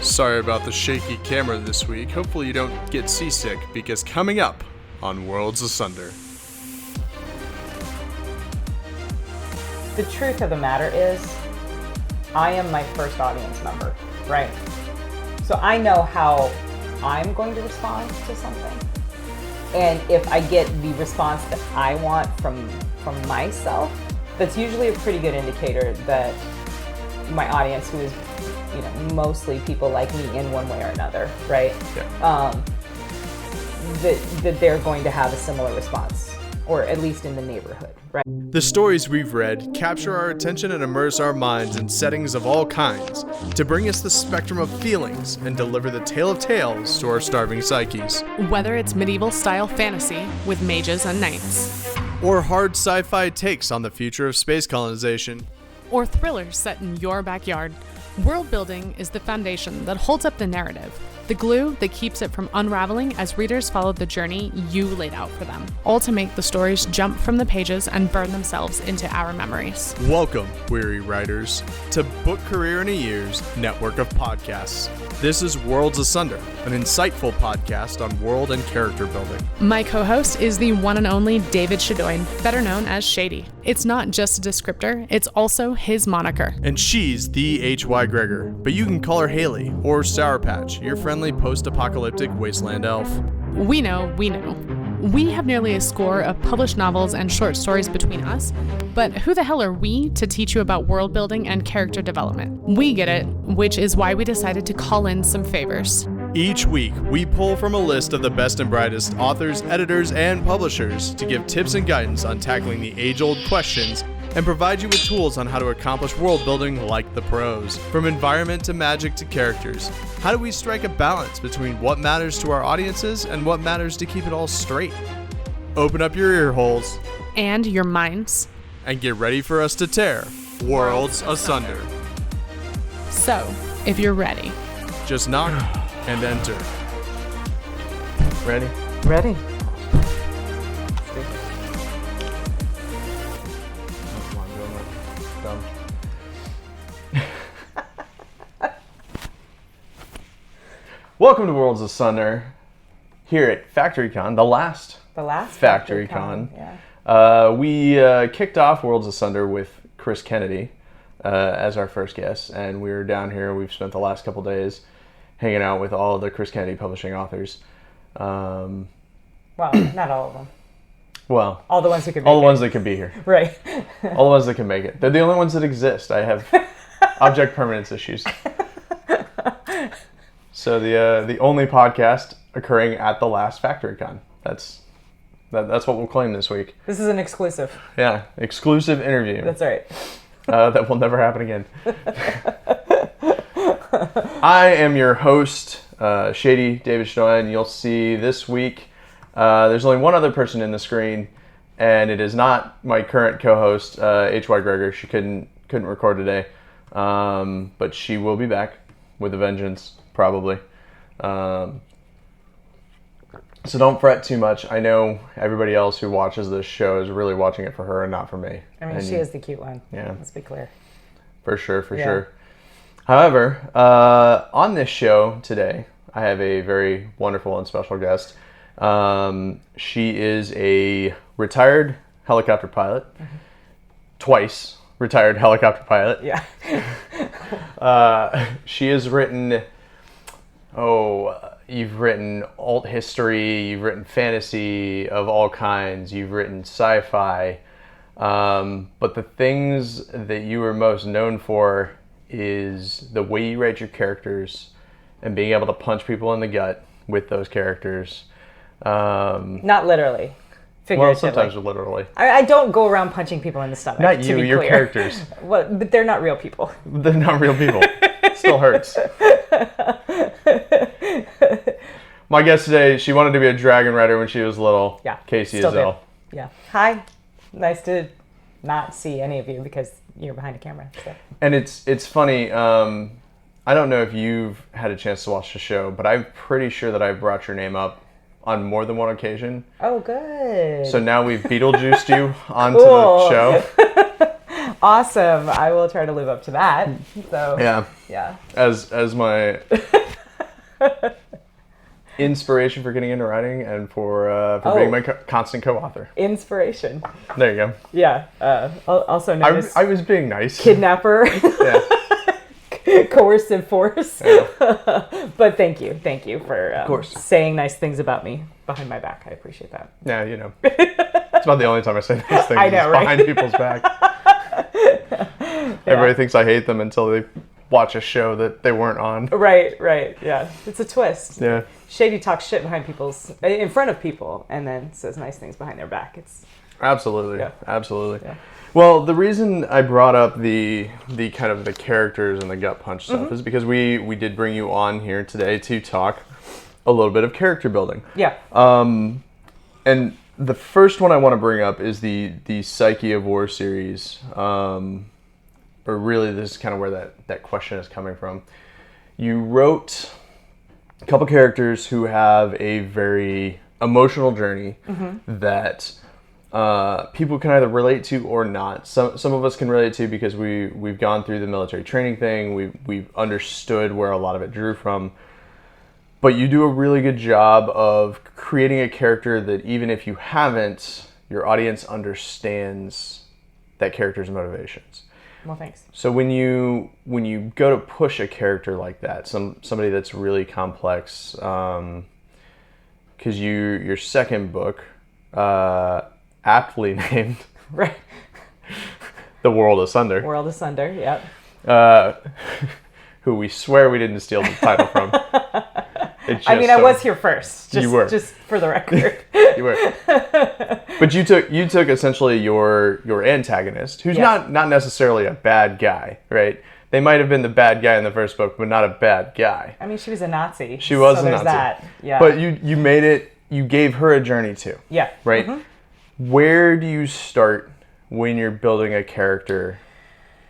Sorry about the shaky camera this week. Hopefully you don't get seasick, because coming up on Worlds Asunder. The truth of the matter is, I am my first audience member, right? So I know how I'm going to respond to something. And if I get the response that I want from myself, that's usually a pretty good indicator that my audience, who is, mostly people like me in one way or another, right? Yeah. That they're going to have a similar response, or at least in the neighborhood, right? The stories we've read capture our attention and immerse our minds in settings of all kinds to bring us the spectrum of feelings and deliver the tale of tales to our starving psyches. Whether it's medieval-style fantasy with mages and knights, or hard sci-fi takes on the future of space colonization, or thrillers set in your backyard, world building is the foundation that holds up the narrative, the glue that keeps it from unraveling as readers follow the journey you laid out for them, all to make the stories jump from the pages and burn themselves into our memories. Welcome, weary writers, to Book Career in a Year's network of podcasts. This is Worlds Asunder, an insightful podcast on world and character building. My co-host is the one and only David Shadoin, better known as Shady. It's not just a descriptor, it's also his moniker. And she's the H.Y. Gregor, but you can call her Haley or Sour Patch, your friendly post-apocalyptic wasteland elf. We know. We have nearly a score of published novels and short stories between us, but who the hell are we to teach you about world building and character development? We get it, which is why we decided to call in some favors. Each week, we pull from a list of the best and brightest authors, editors, and publishers to give tips and guidance on tackling the age-old questions and provide you with tools on how to accomplish world building like the pros. From environment to magic to characters, how do we strike a balance between what matters to our audiences and what matters to keep it all straight? Open up your ear holes and your minds and get ready for us to tear Worlds Asunder. So, if you're ready, just knock and enter. Ready. Welcome to Worlds Asunder, here at FactoryCon, the last FactoryCon. Yeah. We kicked off Worlds Asunder with Chris Kennedy as our first guest, and we were down here. We've spent the last couple days hanging out with all the Chris Kennedy publishing authors. Well, not all of them. Well, all the ones who could. All the ones that can be here. Right. All the ones that can make it. They're the only ones that exist. I have object permanence issues. So the only podcast occurring at the last FactoryCon. That's what we'll claim this week. This is an exclusive. Yeah, exclusive interview. That's right. That will never happen again. I am your host, Shady David Shadoin. You'll see this week there's only one other person in the screen, and it is not my current co-host, H.Y. Gregor. She couldn't record today, but she will be back with a vengeance. Probably. So don't fret too much. I know everybody else who watches this show is really watching it for her and not for me. I mean, she is the cute one. Yeah. Let's be clear. For sure. However, on this show today, I have a very wonderful and special guest. She is a retired helicopter pilot. Mm-hmm. Twice retired helicopter pilot. Yeah. She has written... you've written alt history, you've written fantasy of all kinds, you've written sci-fi, but the things that you are most known for is the way you write your characters and being able to punch people in the gut with those characters. Not literally. Well, sometimes literally. I don't go around punching people in the stomach. Not you, your characters. Well, but they're not real people. They're not real people. Still hurts. My guest today, she wanted to be a dragonrider when she was little. Yeah. Kacey Ezell. Yeah. Hi. Nice to not see any of you because you're behind a camera. So. And it's funny. I don't know if you've had a chance to watch the show, but I'm pretty sure that I've brought your name up on more than one occasion. Oh, good. So now we've Beetlejuiced you onto the show. Awesome. I will try to live up to that. So yeah. As my inspiration for getting into writing and for being my constant co-author. Inspiration. There you go. Yeah. Also known as I was being nice. Kidnapper. Yeah. Coercive force. Yeah. But thank you for of course. saying nice things about me behind my back. I appreciate that. Yeah, you know. It's about the only time I say nice things. I know, right? Behind people's back. Everybody thinks I hate them until they watch a show that they weren't on. Right. Yeah. It's a twist. Yeah. Shady talks shit in front of people and then says nice things behind their back. It's absolutely. Yeah. Absolutely. Yeah. Well, the reason I brought up the kind of the characters and the gut punch stuff is because we did bring you on here today to talk a little bit of character building. Yeah. And the first one I want to bring up is the Psyche of War series. Or really, this is kind of where that question is coming from. You wrote a couple characters who have a very emotional journey that people can either relate to or not. Some of us can relate to because we've gone through the military training thing. We've understood where a lot of it drew from. But you do a really good job of creating a character that even if you haven't, your audience understands that character's motivations. Well, thanks. So when you go to push a character like that, somebody that's really complex, because your second book, aptly named, right, The World Asunder. World Asunder, yep. Who we swear we didn't steal the title from. I was here first. You were. Just for the record. You were. But you took essentially your antagonist, who's not necessarily a bad guy, right? They might have been the bad guy in the first book, but not a bad guy. I mean, she was a Nazi. She was a Nazi. That. Yeah. But you made it. You gave her a journey too. Yeah. Right. Where do you start when you're building a character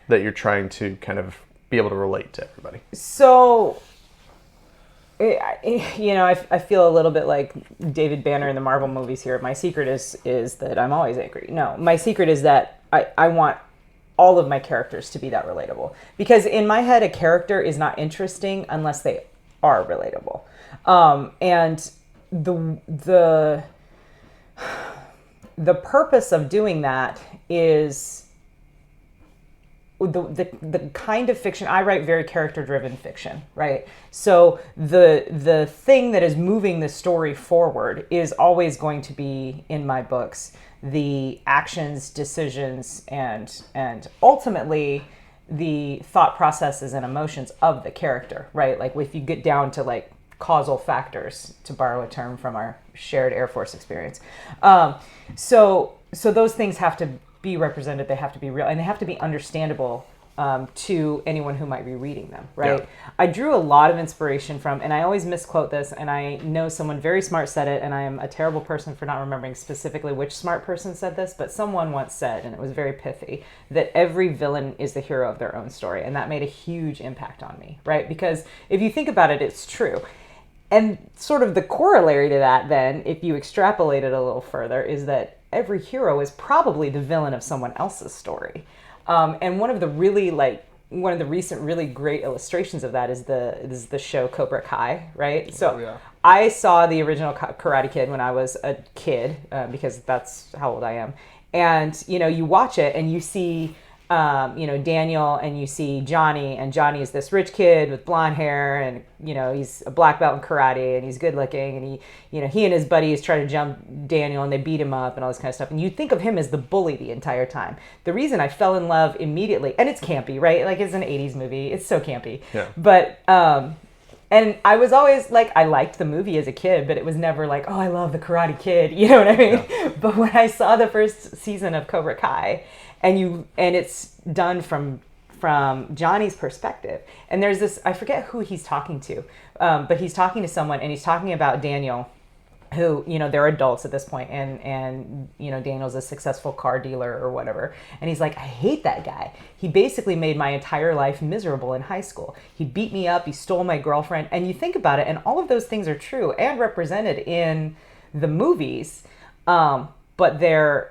that you're trying to kind of be able to relate to everybody? So, I feel a little bit like David Banner in the Marvel movies here. My secret is that I'm always angry. No, my secret is that I want all of my characters to be that relatable. Because in my head, a character is not interesting unless they are relatable. And the purpose of doing that is the kind of fiction I write, very character-driven fiction, right? So the thing that is moving the story forward is always going to be, in my books, the actions, decisions, and ultimately the thought processes and emotions of the character, right? Like if you get down to like causal factors, to borrow a term from our shared Air Force experience. So those things have to be represented, they have to be real, and they have to be understandable to anyone who might be reading them, right? Yeah. I drew a lot of inspiration from, and I always misquote this, and I know someone very smart said it, and I am a terrible person for not remembering specifically which smart person said this, but someone once said, and it was very pithy, that every villain is the hero of their own story, and that made a huge impact on me, right? Because if you think about it, it's true. And sort of the corollary to that then, if you extrapolate it a little further, is that every hero is probably the villain of someone else's story. And one of the recent really great illustrations of that is the show Cobra Kai, right? So I saw the original Karate Kid when I was a kid, because that's how old I am. And, you watch it and you see, Daniel, and you see Johnny, and Johnny is this rich kid with blonde hair, and, he's a black belt in karate, and he's good looking, and he and his buddies try to jump Daniel, and they beat him up and all this kind of stuff. And you think of him as the bully the entire time. The reason I fell in love immediately, and it's campy, right? Like, it's an 80s movie. It's so campy. Yeah. But, and I was always like, I liked the movie as a kid, but it was never like, oh, I love the Karate Kid. You know what I mean? Yeah. But when I saw the first season of Cobra Kai, and it's done from Johnny's perspective, and there's this, I forget who he's talking to, but he's talking to someone, and he's talking about Daniel, who, they're adults at this point, and Daniel's a successful car dealer or whatever, and he's like, I hate that guy. He basically made my entire life miserable in high school. He beat me up, he stole my girlfriend, and you think about it, and all of those things are true and represented in the movies, but they're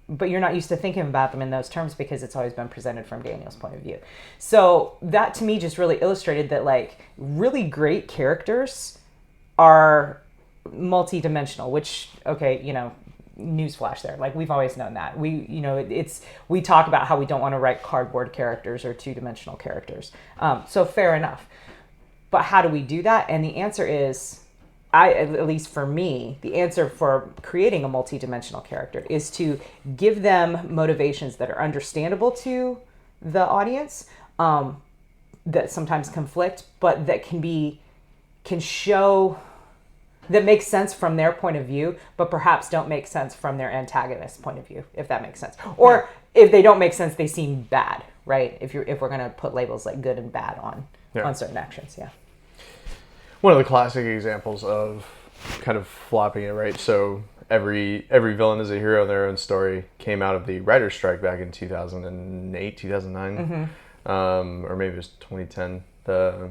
but you're not used to thinking about them in those terms because it's always been presented from Daniel's point of view. So that to me just really illustrated that like really great characters are multi-dimensional, which, okay, you know, newsflash there. Like we've always known that. We talk about how we don't want to write cardboard characters or two-dimensional characters. So fair enough. But how do we do that? And the answer is, at least for me, the answer for creating a multi-dimensional character is to give them motivations that are understandable to the audience, that sometimes conflict, but that can show, that makes sense from their point of view, but perhaps don't make sense from their antagonist's point of view, if that makes sense. Or if they don't make sense, they seem bad, right? If we're going to put labels like good and bad on certain actions, yeah. One of the classic examples of kind of flopping it, right? So every villain is a hero in their own story came out of the writer's strike back in 2008, 2009, or maybe it was 2010. The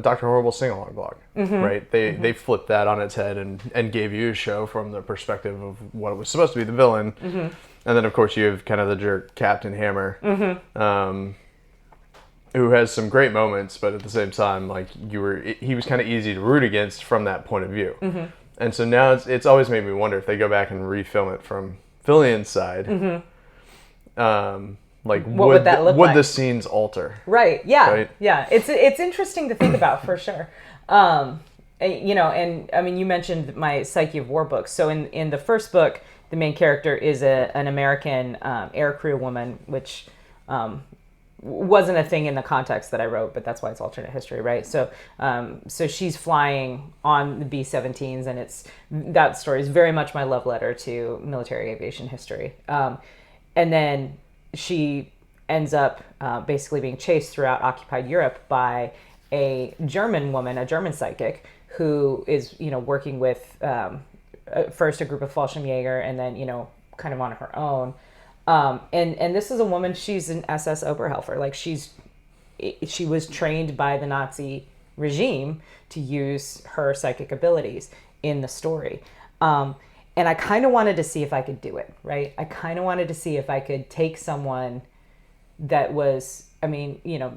Dr. Horrible sing-along blog, right? They flipped that on its head and gave you a show from the perspective of what was supposed to be the villain. And then, of course, you have kind of the jerk Captain Hammer, who has some great moments, but at the same time, like he was kind of easy to root against from that point of view. And so now it's always made me wonder if they go back and refilm it from Fillion's side, like what would that look like? Would the scenes alter? Right. Yeah. Right? Yeah. It's interesting to think about for sure. You know, and I mean, you mentioned my Psyche of War books. So in the first book, the main character is an American aircrew woman, which wasn't a thing in the context that I wrote, but that's why it's alternate history, right? So so she's flying on the B-17s, and that story is very much my love letter to military aviation history. And then she ends up basically being chased throughout occupied Europe by a German woman, a German psychic, who is, you know, working with first a group of Fallschirmjäger and then, you know, kind of on her own. And this is a woman, she's an SS Oberhelfer. Like she was trained by the Nazi regime to use her psychic abilities in the story. And I kind of wanted to see if I could do it, right? I kind of wanted to see if I could take someone that was, I mean, you know,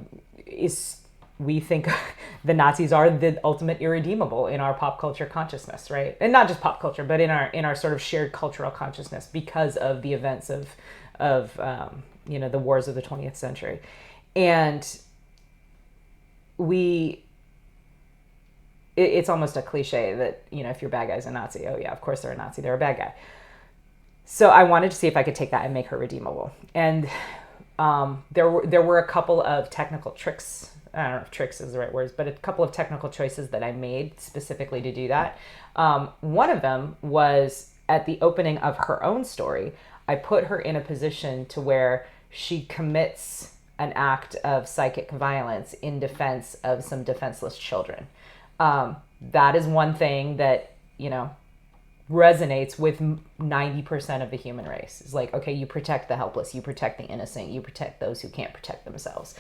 we think the Nazis are the ultimate irredeemable in our pop culture consciousness, right? And not just pop culture, but in our sort of shared cultural consciousness because of the events of you know, the wars of the 20th century. And it's almost a cliche that, you know, if your bad guy's a Nazi, oh yeah, of course they're a Nazi, they're a bad guy. So I wanted to see if I could take that and make her redeemable. And there were a couple of technical tricks. I don't know if tricks is the right words, but a couple of technical choices that I made specifically to do that. One of them was at the opening of her own story, I put her in a position to where she commits an act of psychic violence in defense of some defenseless children. That is one thing that, you know, resonates with 90% of the human race. It's like, okay, you protect the helpless, you protect the innocent, you protect those who can't protect themselves.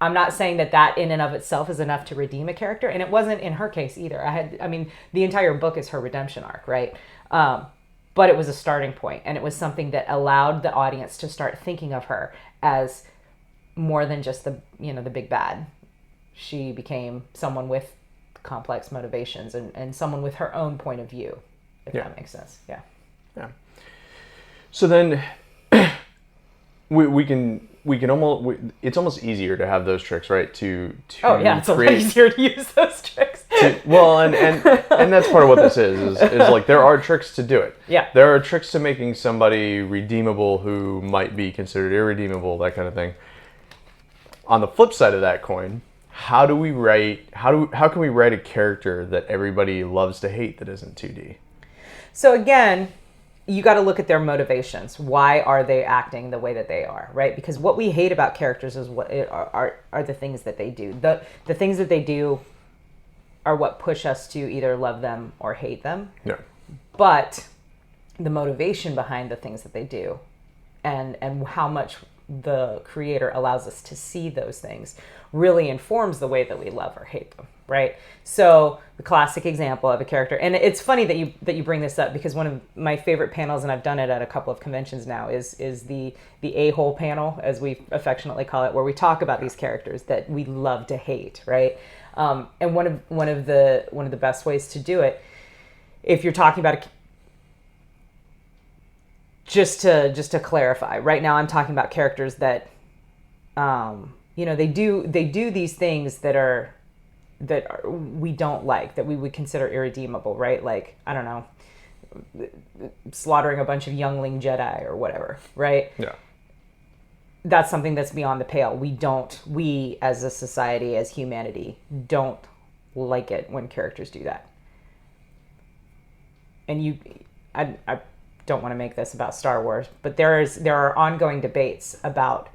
I'm not saying that in and of itself is enough to redeem a character, and it wasn't in her case either. I mean, the entire book is her redemption arc, right? But it was a starting point, and it was something that allowed the audience to start thinking of her as more than just the big bad. She became someone with complex motivations and someone with her own point of view, if that makes sense. Yeah. Yeah. So then we can it's almost easier to have those tricks, right? To it's a lot easier to use those tricks. And that's part of what this is like there are tricks to do it. Yeah. There are tricks to making somebody redeemable who might be considered irredeemable, that kind of thing. On the flip side of that coin, how can we write a character that everybody loves to hate that isn't 2D? So again, you got to look at their motivations. Why are they acting the way that they are, right? Because what we hate about characters is what are the things that they do. The things that they do are what push us to either love them or hate them. Yeah. But the motivation behind the things that they do and how much the creator allows us to see those things really informs the way that we love or hate them, right? So the classic example of a character, and it's funny that you bring this up, because one of my favorite panels, and I've done it at a couple of conventions now, is the a-hole panel, as we affectionately call it, where we talk about these characters that we love to hate, right? And one of the best ways to do it, if you're talking about just to clarify, right now I'm talking about characters that they do these things that we don't like, that we would consider irredeemable, right? Like, I don't know, slaughtering a bunch of youngling Jedi or whatever, right? Yeah. That's something that's beyond the pale. We as a society, as humanity, don't like it when characters do that. And I don't want to make this about Star Wars, but there are ongoing debates about,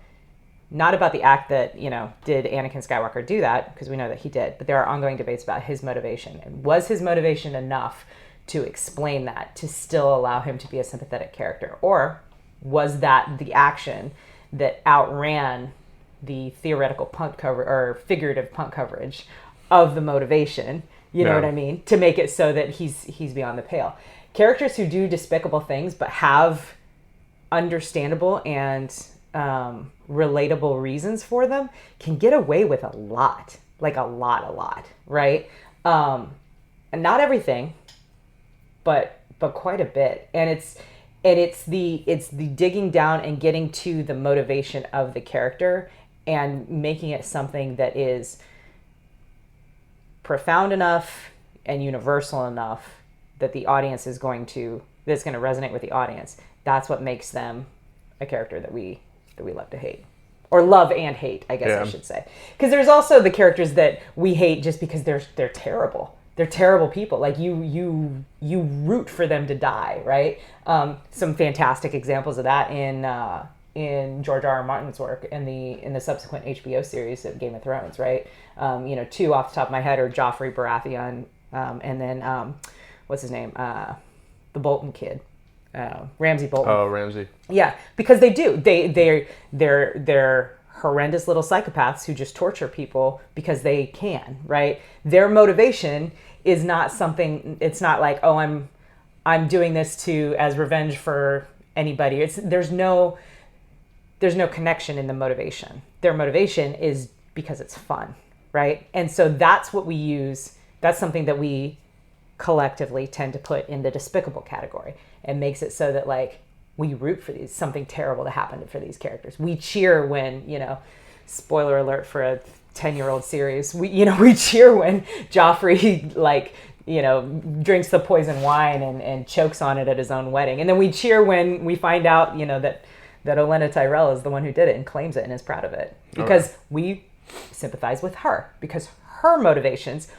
not about the act that, did Anakin Skywalker do that, because we know that he did, but there are ongoing debates about his motivation. And was his motivation enough to explain that, to still allow him to be a sympathetic character? Or was that the action that outran the theoretical punt cover or figurative punt coverage of the motivation? You know what I mean? To make it so that he's beyond the pale. Characters who do despicable things but have understandable and relatable reasons for them can get away with a lot, like a lot, right? And not everything, but quite a bit. And it's the digging down and getting to the motivation of the character and making it something that is profound enough and universal enough that the audience that's going to resonate with the audience. That's what makes them a character that we love to hate, or love and hate, I guess I should say. Because there's also the characters that we hate just because they're terrible. They're terrible people. Like you root for them to die, right? Some fantastic examples of that in George R. R. Martin's work in the subsequent HBO series of Game of Thrones, right? Two off the top of my head are Joffrey Baratheon, and then what's his name? The Bolton kid. Ramsay Bolton. Oh, Ramsay. Yeah, because they do. They're horrendous little psychopaths who just torture people because they can, right? Their motivation is not something. It's not like, oh, I'm doing this as revenge for anybody. There's no connection in the motivation. Their motivation is because it's fun, right? And so that's what we use. That's something that we collectively tend to put in the despicable category, and makes it so that, like, we root for something terrible to happen for these characters. We cheer when, spoiler alert for a 10-year-old series, we cheer when Joffrey, like, drinks the poison wine and chokes on it at his own wedding. And then we cheer when we find out, that Olenna Tyrell is the one who did it and claims it and is proud of it. Because we sympathize with her, because her motivations,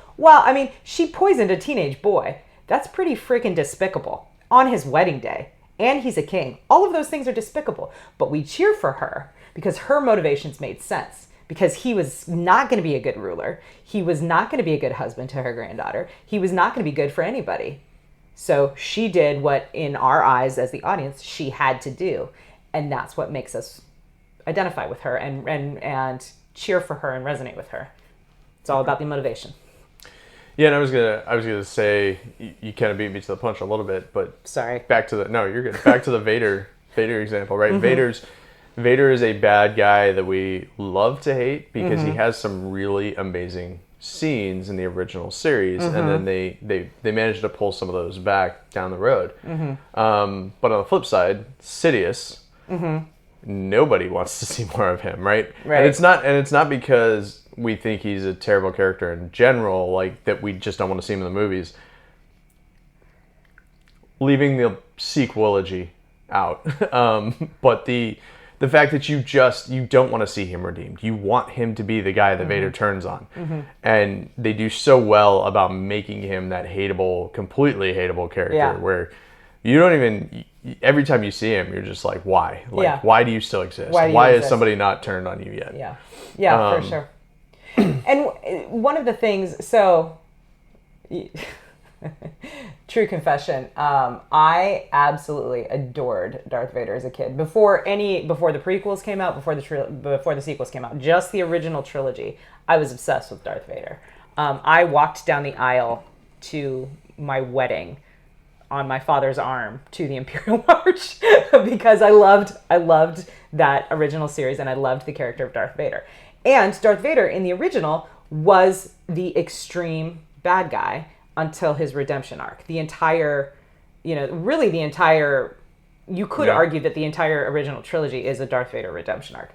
she poisoned a teenage boy. That's pretty freaking despicable on his wedding day. And he's a king. All of those things are despicable. But we cheer for her because her motivations made sense. Because he was not going to be a good ruler. He was not going to be a good husband to her granddaughter. He was not going to be good for anybody. So she did what, in our eyes as the audience, she had to do. And that's what makes us identify with her and cheer for her and resonate with her. It's all about the motivation. Yeah, and I was gonna say, you kind of beat me to the punch a little bit, but sorry. You're good. Back to the Vader example, right? Mm-hmm. Vader is a bad guy that we love to hate because he has some really amazing scenes in the original series, and then they managed to pull some of those back down the road. But on the flip side, Sidious, nobody wants to see more of him, right? And it's not because we think he's a terrible character in general, like that we just don't want to see him in the movies. Leaving the sequelogy out, but the fact that you don't want to see him redeemed. You want him to be the guy that Vader turns on, and they do so well about making him that completely hateable character where you don't even. Every time you see him, you're just like, why? Why do you still exist? Why is somebody not turned on you yet? Yeah, for sure. And one of the things, so True confession. I absolutely adored Darth Vader as a kid. Before the prequels came out, before the sequels came out, just the original trilogy, I was obsessed with Darth Vader. I walked down the aisle to my wedding on my father's arm to the Imperial March because I loved that original series, and I loved the character of Darth Vader. And Darth Vader in the original was the extreme bad guy until his redemption arc. The entire, you could argue that the entire original trilogy is a Darth Vader redemption arc.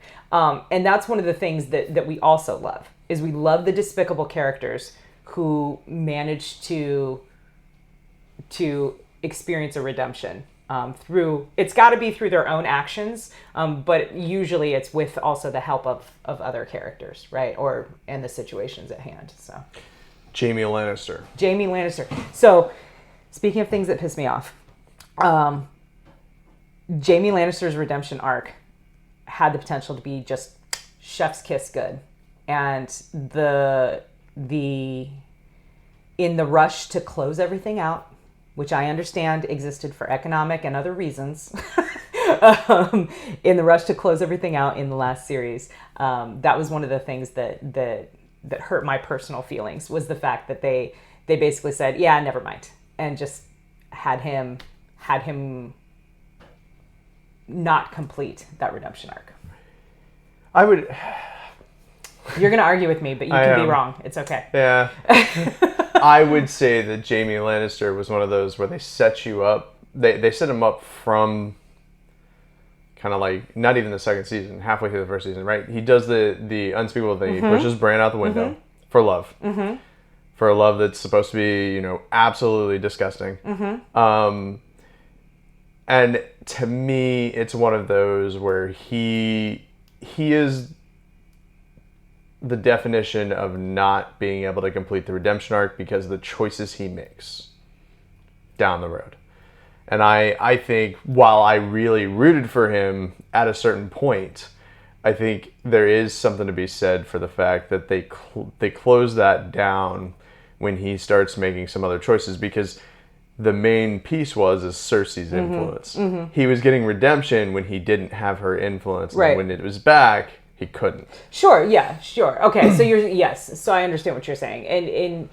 And that's one of the things that we also love, is we love the despicable characters who manage to experience a redemption it's got to be through their own actions, but usually it's with also the help of other characters, right? And the situations at hand. So Jamie Lannister. So speaking of things that piss me off, Jamie Lannister's redemption arc had the potential to be just chef's kiss good. And in the rush to close everything out, which I understand existed for economic and other reasons, in the rush to close everything out in the last series, that was one of the things that hurt my personal feelings, was the fact that they basically said, yeah, never mind, and just had him not complete that redemption arc. You're going to argue with me, but you can be wrong. It's okay. Yeah. I would say that Jamie Lannister was one of those where they set you up. They set him up from kind of like, not even the second season, halfway through the first season, right? He does the unspeakable thing. He pushes Bran out the window for love. For a love that's supposed to be, absolutely disgusting. And to me, it's one of those where he is the definition of not being able to complete the redemption arc because of the choices he makes down the road. And I think while I really rooted for him at a certain point, I think there is something to be said for the fact that they close that down when he starts making some other choices, because the main piece is Cersei's influence. He was getting redemption when he didn't have her influence. Right. And when it was back, he couldn't. Sure. Yeah. Sure. Okay. So yes. So I understand what you're saying, and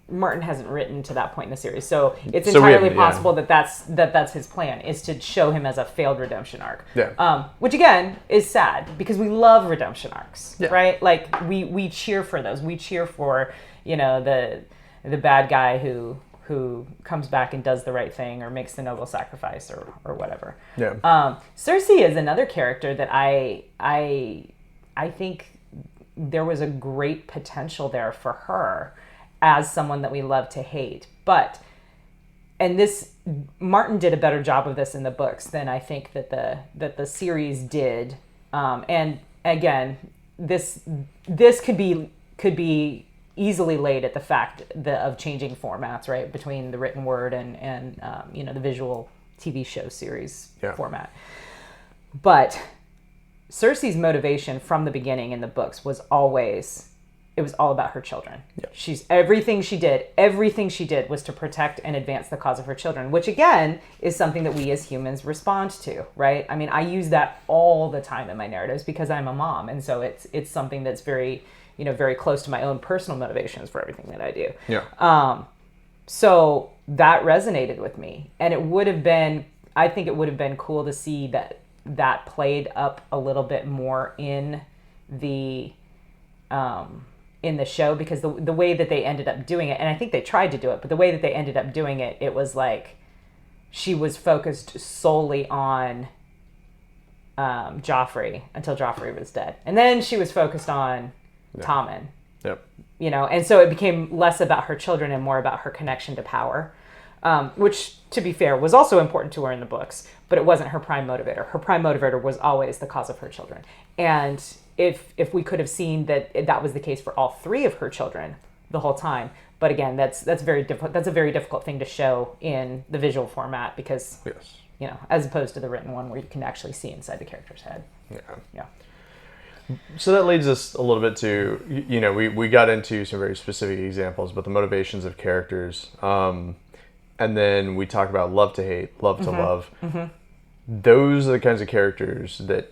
Martin hasn't written to that point in the series, so it's entirely possible that that's his plan, is to show him as a failed redemption arc. Yeah. Which again is sad, because we love redemption arcs, right? Like we cheer for those. We cheer for the bad guy who comes back and does the right thing or makes the noble sacrifice or whatever. Yeah. Cersei is another character that I think there was a great potential there for her as someone that we love to hate. Martin did a better job of this in the books than I think that the series did. And again, this could be easily laid at the fact of changing formats, right, between the written word and the visual TV show series format. But Cersei's motivation from the beginning in the books was always, it was all about her children. Yep. Everything she did was to protect and advance the cause of her children, which again is something that we as humans respond to, right? I mean, I use that all the time in my narratives because I'm a mom, and so it's something that's very very close to my own personal motivations for everything that I do. Yeah. So that resonated with me, and I think it would have been cool to see that played up a little bit more in the show, because the way that they ended up doing it, and I think they tried to do it, but the way that they ended up doing it, it was like she was focused solely on Joffrey until Joffrey was dead, and then she was focused on Tommen. Yep. And so it became less about her children and more about her connection to power, which, to be fair, was also important to her in the books, but it wasn't her prime motivator. Her prime motivator was always the cause of her children. And if we could have seen that was the case for all three of her children the whole time, but again, that's very difficult. That's a very difficult thing to show in the visual format, because as opposed to the written one where you can actually see inside the character's head. Yeah. So that leads us a little bit to, we got into some very specific examples, but the motivations of characters. And then we talk about love to hate, love to love. Those are the kinds of characters that,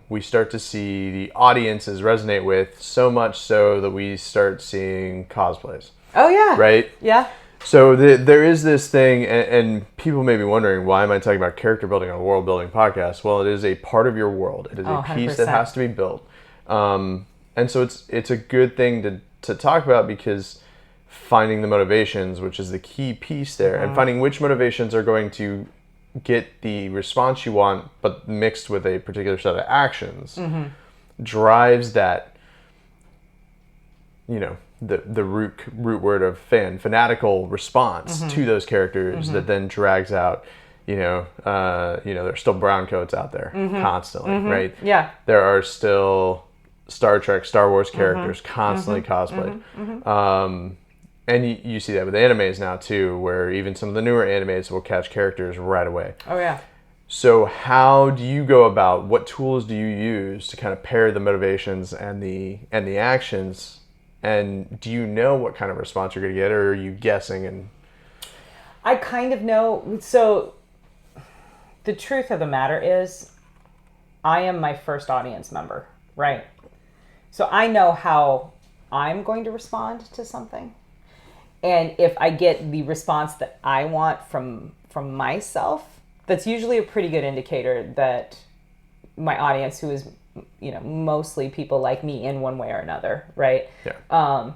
we start to see the audiences resonate with, so much so that we start seeing cosplays. Oh, yeah. Right? Yeah. So there is this thing, and people may be wondering, why am I talking about character building on a world building podcast? Well, it is a part of your world. It is a piece 100%. that has to be built. And so it's a good thing to talk about, because finding the motivations, which is the key piece there, and finding which motivations are going to get the response you want, but mixed with a particular set of actions, drives that, the root word of fanatical response to those characters that then drags out, there's still brown coats out there constantly, right? Yeah. There are still Star Trek, Star Wars characters constantly cosplayed. And you see that with animes now too, where even some of the newer animes will catch characters right away. Oh, yeah. So how do you go about, what tools do you use to kind of pair the motivations and the actions? And do you know what kind of response you're going to get, or are you guessing? And I kind of know. So the truth of the matter is, I am my first audience member, right? So I know how I'm going to respond to something. And if I get the response that I want from myself, that's usually a pretty good indicator that my audience, who is, mostly people like me in one way or another, right? Yeah.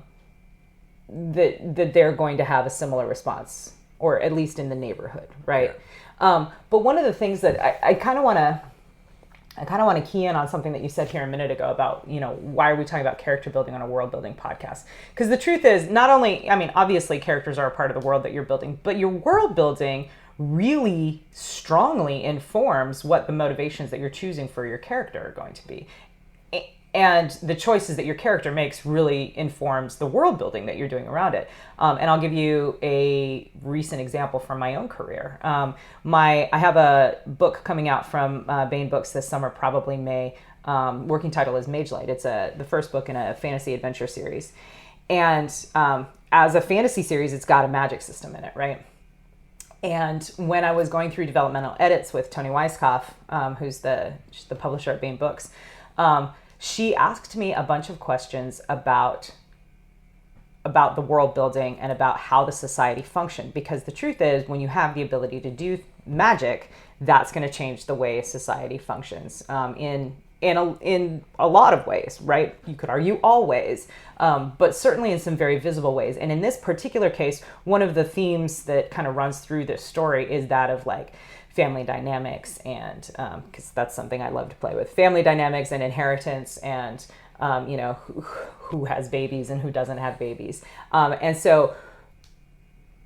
That they're going to have a similar response, or at least in the neighborhood, right? Yeah. But one of the things that I kind of want to key in on something that you said here a minute ago about, why are we talking about character building on a world building podcast? Because the truth is, not only, obviously characters are a part of the world that you're building, but your world building really strongly informs what the motivations that you're choosing for your character are going to be. And the choices that your character makes really informs the world building that you're doing around it. And I'll give you a recent example from my own career. I have a book coming out from Baen Books this summer, probably May. Working title is Mage Light. It's the first book in a fantasy adventure series. And as a fantasy series, it's got a magic system in it, right? And when I was going through developmental edits with Toni Weisskopf, who's she's the publisher at Baen Books, she asked me a bunch of questions about the world building and about how the society functioned. Because the truth is, when you have the ability to do magic, that's going to change the way society functions in a lot of ways, right? You could argue all ways, but certainly in some very visible ways. And in this particular case, one of the themes that kind of runs through this story is that of like family dynamics, and because that's something I love to play with, family dynamics and inheritance, and who has babies and who doesn't have babies. And so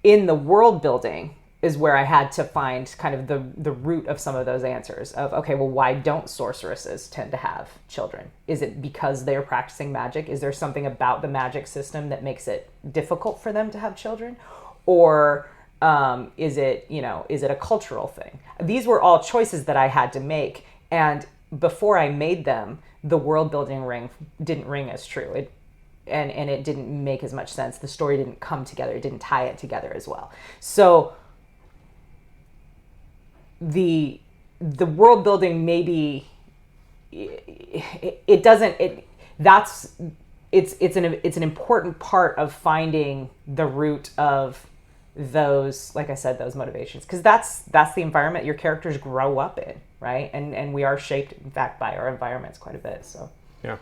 in the world building is where I had to find kind of the root of some of those answers of, okay, well, why don't sorceresses tend to have children? Is it because they're practicing magic? Is there something about the magic system that makes it difficult for them to have children? Or is it a cultural thing? These were all choices that I had to make. And before I made them, the world building didn't ring as true. And it didn't make as much sense. The story didn't come together. It didn't tie it together as well. So the world building, maybe it's an important part of finding the root of those, like I said, those motivations, because that's the environment your characters grow up in, right? And we are shaped, in fact, by our environments quite a bit. So yeah.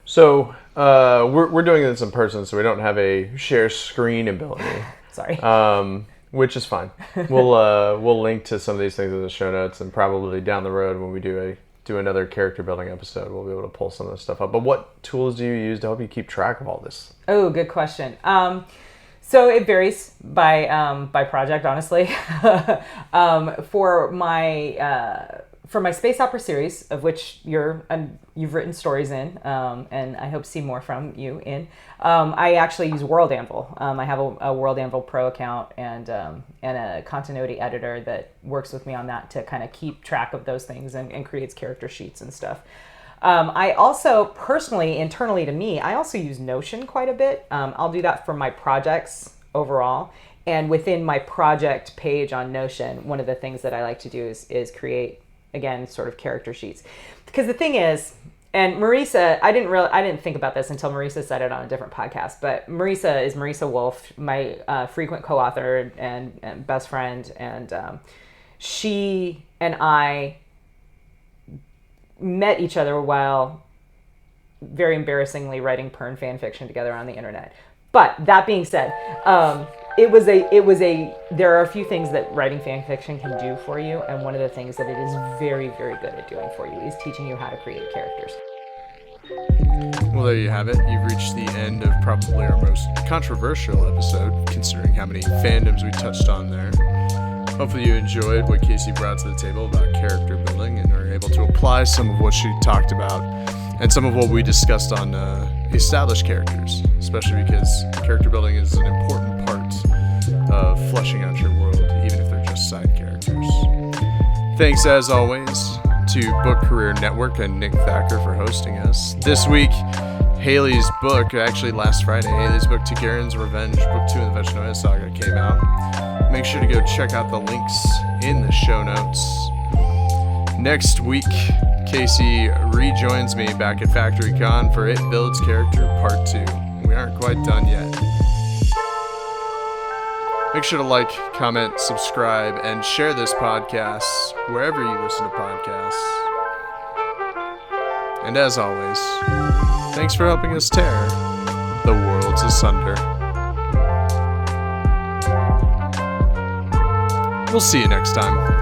So we're doing this in person, so we don't have a share screen ability. Sorry. Which is fine. We'll link to some of these things in the show notes, and probably down the road when we do another character building episode, we'll be able to pull some of this stuff up. But what tools do you use to help you keep track of all this? Oh, good question. So it varies by project, honestly. For for my space opera series, of which you've written stories in, and I hope to see more from you in, I actually use World Anvil. I have a World Anvil Pro account and a continuity editor that works with me on that to kind of keep track of those things and creates character sheets and stuff. I also personally, internally to me, I also use Notion quite a bit. I'll do that for my projects overall. And within my project page on Notion, one of the things that I like to do is create, again, sort of character sheets. Because the thing is, and Marisa, I didn't think about this until Marisa said it on a different podcast, but Marisa is Marisa Wolf, my frequent co-author and best friend. And she and I met each other while very embarrassingly writing Pern fan fiction together on the internet. But that being said, there are a few things that writing fan fiction can do for you, and one of the things that it is very, very good at doing for you is teaching you how to create characters. Well, there you have it. You've reached the end of probably our most controversial episode, considering how many fandoms we touched on there. Hopefully you enjoyed what Kacey brought to the table about character building and are able to apply some of what she talked about and some of what we discussed on established characters, especially because character building is an important part of fleshing out your world, even if they're just side characters. Thanks, as always, to Book Career Network and Nick Thacker for hosting us. This week, Haley's book, actually last Friday, Haley's book, Targaryen's Revenge, Book 2 in the Vecchinoia Saga came out. Make sure to go check out the links in the show notes. Next week, Kacey rejoins me back at Factory Con for It Builds Character Part 2. We aren't quite done yet. Make sure to like, comment, subscribe, and share this podcast wherever you listen to podcasts. And as always, thanks for helping us tear the worlds asunder. We'll see you next time.